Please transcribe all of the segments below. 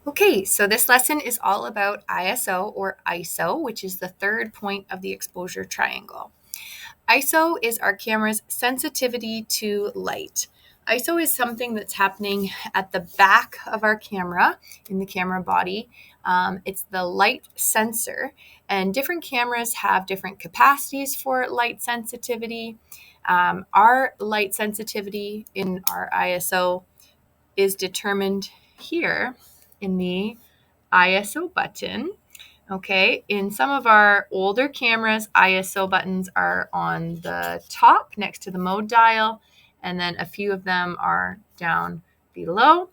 Okay, so this lesson is all about ISO or ISO, which is the third point of the exposure triangle. ISO is our camera's sensitivity to light. ISO is something that's happening at the back of our camera, in the camera body. It's the light sensor, and different cameras have different capacities for light sensitivity. Our light sensitivity in our ISO is determined here in the ISO button. Okay, in some of our older cameras, ISO buttons are on the top next to the mode dial, and then a few of them are down below.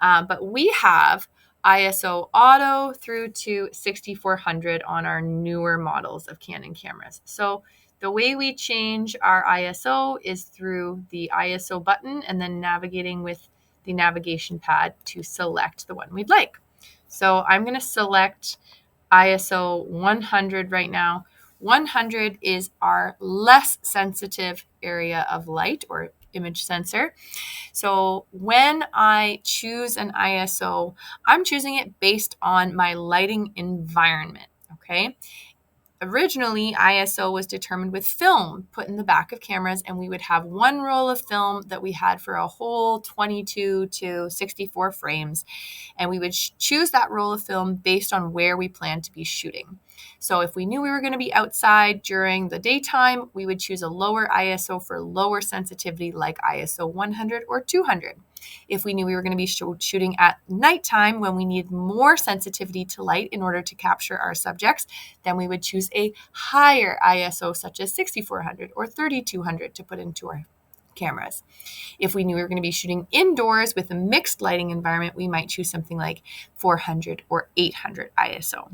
But we have ISO auto through to 6400 on our newer models of Canon cameras. So the way we change our ISO is through the ISO button and then navigating with the navigation pad to select the one we'd like. So I'm going to select ISO 100 right now. 100 is our less sensitive area of light or image sensor. So when I choose an ISO, I'm choosing it based on my lighting environment. Okay. Originally, ISO was determined with film put in the back of cameras, and we would have one roll of film that we had for a whole 22 to 64 frames. And we would choose that roll of film based on where we planned to be shooting. So if we knew we were going to be outside during the daytime, we would choose a lower ISO for lower sensitivity like ISO 100 or 200. If we knew we were going to be shooting at nighttime when we need more sensitivity to light in order to capture our subjects, then we would choose a higher ISO such as 6400 or 3200 to put into our cameras. If we knew we were going to be shooting indoors with a mixed lighting environment, we might choose something like 400 or 800 ISO.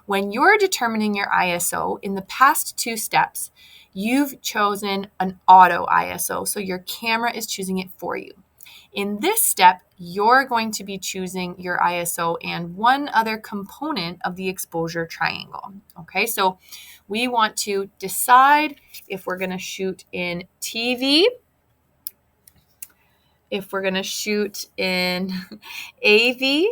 When you're determining your ISO, in the past two steps, you've chosen an auto ISO, so your camera is choosing it for you. In this step, you're going to be choosing your ISO and one other component of the exposure triangle. Okay, so we want to decide if we're going to shoot in TV, if we're going to shoot in AV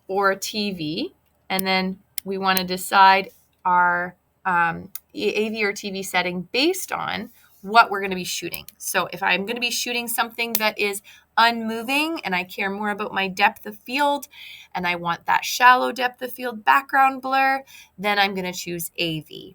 or TV, and then we want to decide our AV or TV setting based on what we're going to be shooting. So if I'm going to be shooting something that is unmoving and I care more about my depth of field and I want that shallow depth of field background blur, then I'm going to choose AV.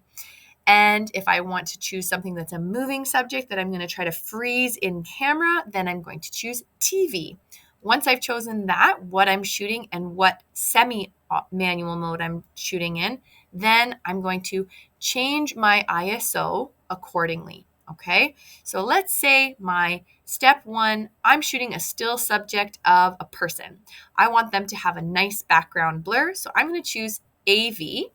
And if I want to choose something that's a moving subject that I'm going to try to freeze in camera, then I'm going to choose TV. Once I've chosen that, what I'm shooting and what semi-manual mode I'm shooting in, then I'm going to change my ISO accordingly. Okay, so let's say my step one, I'm shooting a still subject of a person. I want them to have a nice background blur, so I'm going to choose AV.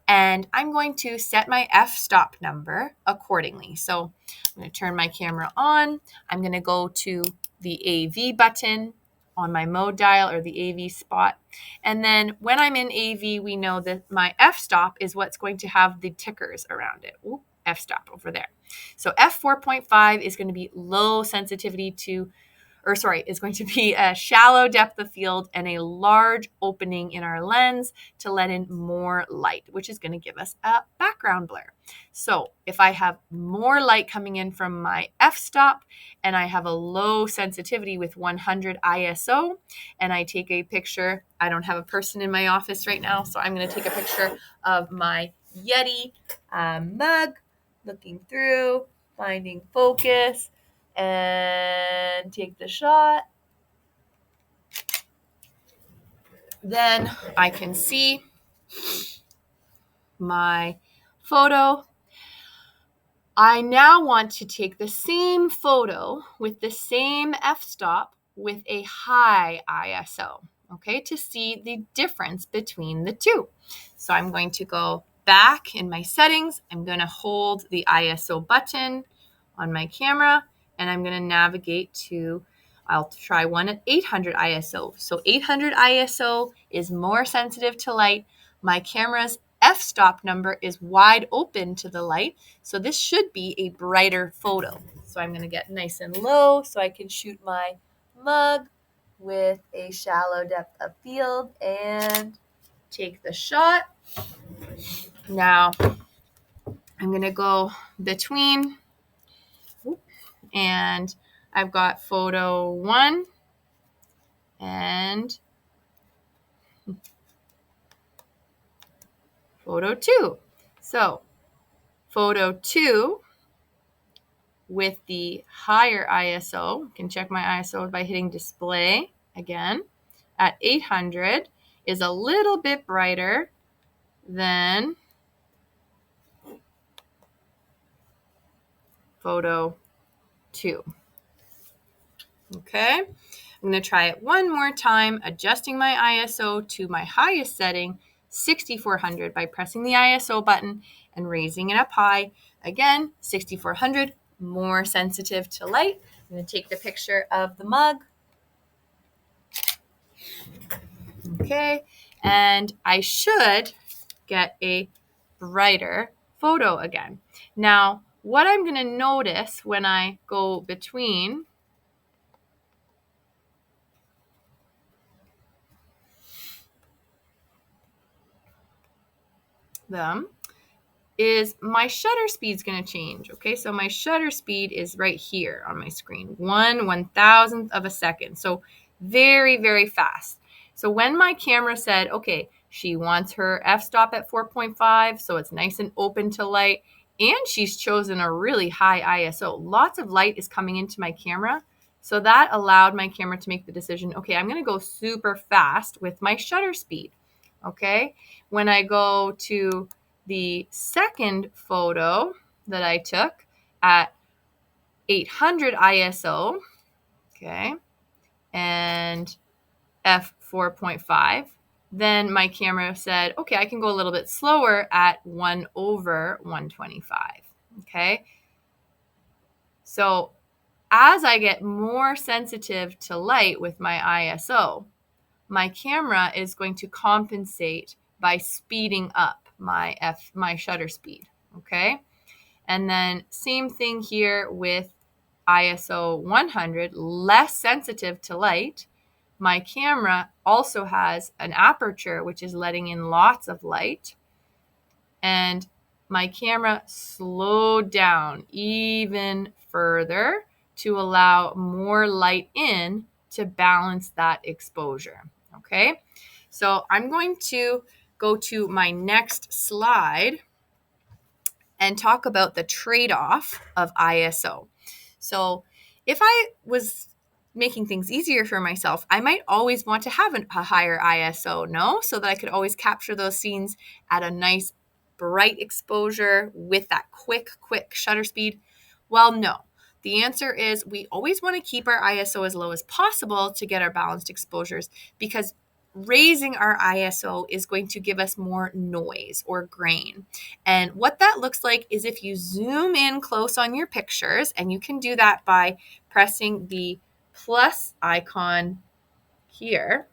And I'm going to set my f-stop number accordingly. So I'm going to turn my camera on. I'm going to go to the AV button on my mode dial or the AV spot. And then when I'm in AV, we know that my f-stop is what's going to have the tickers around it. Ooh, f-stop over there. So f4.5 is going to be low sensitivity to is going to be a shallow depth of field and a large opening in our lens to let in more light, which is going to give us a background blur. So if I have more light coming in from my f-stop and I have a low sensitivity with 100 ISO and I take a picture, I don't have a person in my office right now, so I'm going to take a picture of my Yeti mug, looking through, finding focus, and take the shot. Then I can see my photo. I now want to take the same photo with the same f-stop with a high ISO, okay, to see the difference between the two. So I'm going to go back in my settings. I'm going to hold the ISO button on my camera, and I'm going to navigate to, I'll try one at 800 ISO. So 800 ISO is more sensitive to light. My camera's f-stop number is wide open to the light, so this should be a brighter photo. So I'm going to get nice and low so I can shoot my mug with a shallow depth of field and take the shot. Now I'm going to go between, and I've got photo 1 and photo 2. So photo 2 with the higher ISO, you can check my ISO by hitting display again, at 800 is a little bit brighter than photo 2. Okay, I'm going to try it one more time, adjusting my ISO to my highest setting, 6400, by pressing the ISO button and raising it up high. Again, 6400, more sensitive to light. I'm going to take the picture of the mug. Okay, and I should get a brighter photo again. Now, what I'm going to notice when I go between them is my shutter speed's going to change. Okay, so my shutter speed is right here on my screen, 1/1000th of a second. So very, very fast. So when my camera said, okay, she wants her f-stop at 4.5, so it's nice and open to light, and she's chosen a really high ISO. Lots of light is coming into my camera. So that allowed my camera to make the decision, okay, I'm going to go super fast with my shutter speed. Okay, when I go to the second photo that I took at 800 ISO, okay, and f4.5, then my camera said, okay, I can go a little bit slower at 1/125, okay? So as I get more sensitive to light with my ISO, my camera is going to compensate by speeding up my shutter speed, okay? And then same thing here with ISO 100, less sensitive to light. My camera also has an aperture which is letting in lots of light, and my camera slowed down even further to allow more light in to balance that exposure. Okay, so I'm going to go to my next slide and talk about the trade-off of ISO. So if I was making things easier for myself, I might always want to have a higher ISO, no? So that I could always capture those scenes at a nice bright exposure with that quick shutter speed. Well, no. The answer is we always want to keep our ISO as low as possible to get our balanced exposures, because raising our ISO is going to give us more noise or grain. And what that looks like is if you zoom in close on your pictures, and you can do that by pressing the plus icon here.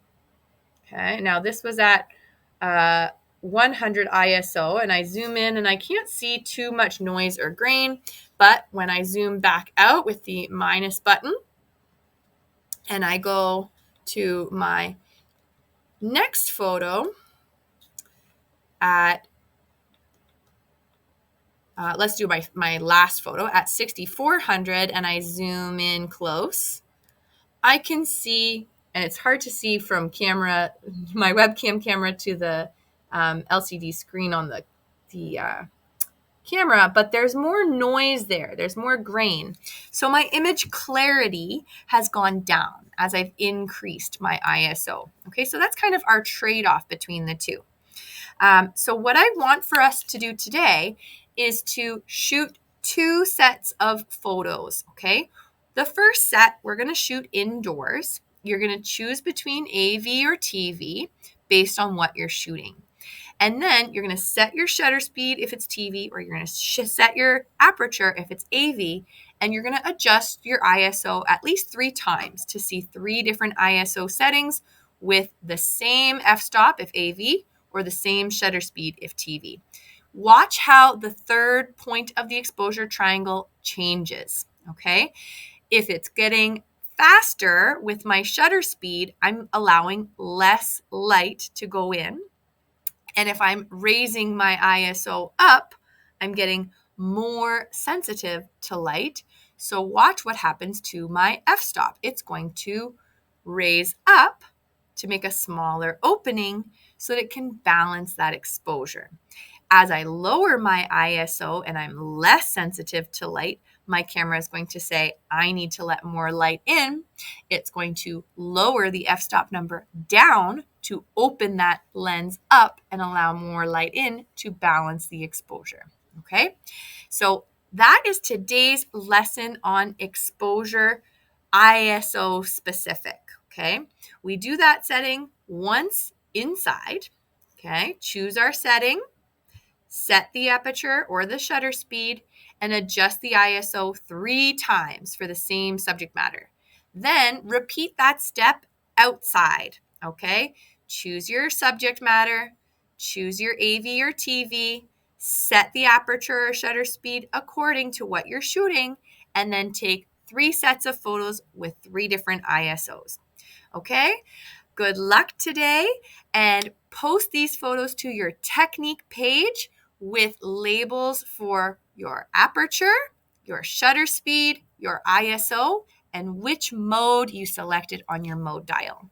Okay, now this was at 100 ISO, and I zoom in and I can't see too much noise or grain, but when I zoom back out with the minus button and I go to my next photo at let's do my last photo at 6400, and I zoom in close, I can see, and it's hard to see from camera, my webcam camera to the LCD screen on the camera, but there's more noise there. There's more grain. So my image clarity has gone down as I've increased my ISO. Okay, so that's kind of our trade-off between the two. So what I want for us to do today is to shoot 2 sets of photos, okay? The first set, we're going to shoot indoors. You're going to choose between AV or TV based on what you're shooting. And then you're going to set your shutter speed if it's TV, or you're going to set your aperture if it's AV, and you're going to adjust your ISO at least 3 times to see 3 different ISO settings with the same f-stop if AV or the same shutter speed if TV. Watch how the third point of the exposure triangle changes, okay? If it's getting faster with my shutter speed, I'm allowing less light to go in. And if I'm raising my ISO up, I'm getting more sensitive to light. So watch what happens to my f-stop. It's going to raise up to make a smaller opening so that it can balance that exposure. As I lower my ISO and I'm less sensitive to light, my camera is going to say, I need to let more light in. It's going to lower the f-stop number down to open that lens up and allow more light in to balance the exposure. Okay, so that is today's lesson on exposure, ISO specific. Okay, we do that setting once inside. Okay, choose our setting, set the aperture or the shutter speed, and adjust the ISO 3 times for the same subject matter. Then repeat that step outside, okay? Choose your subject matter, choose your AV or TV, set the aperture or shutter speed according to what you're shooting, and then take 3 sets of photos with 3 different ISOs, okay? Good luck today, and post these photos to your technique page with labels for your aperture, your shutter speed, your ISO, and which mode you selected on your mode dial.